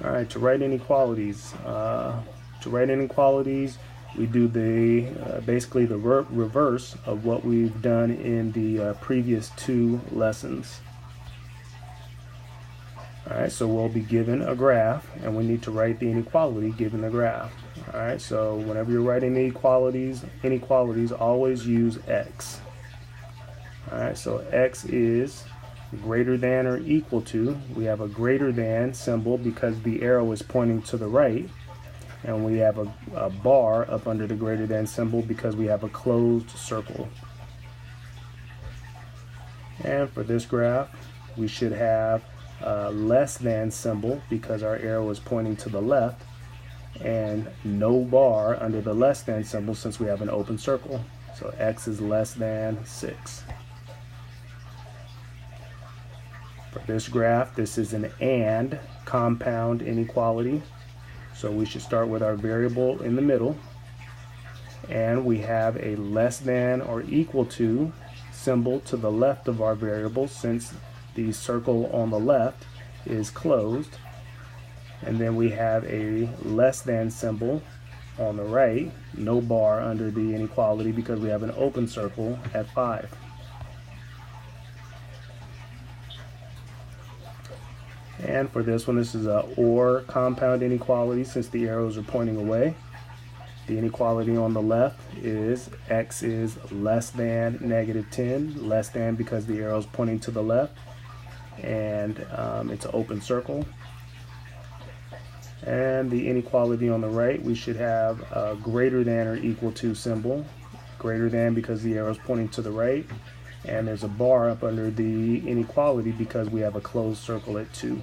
All right, to write inequalities, we do the basically the reverse of what we've done in the previous two lessons. All right, so we'll be given a graph, and we need to write the inequality given the graph. All right, so whenever you're writing inequalities, always use x. All right, so x is greater than or equal to. We have a greater than symbol because the arrow is pointing to the right, and we have a bar up under the greater than symbol because we have a closed circle. And for this graph, we should have a less than symbol because our arrow is pointing to the left, and no bar under the less than symbol since we have an open circle. So x is less than 6. For this graph, this is an and compound inequality. So we should start with our variable in the middle, and we have a less than or equal to symbol to the left of our variable since the circle on the left is closed. And then we have a less than symbol on the right, no bar under the inequality because we have an open circle at 5. And for this one, this is a or compound inequality since the arrows are pointing away. The inequality on the left is x is less than -10, less than because the arrow is pointing to the left, and it's an open circle. And the inequality on the right, we should have a greater than or equal to symbol. Greater than because the arrow is pointing to the right, and there's a bar up under the inequality because we have a closed circle at 2.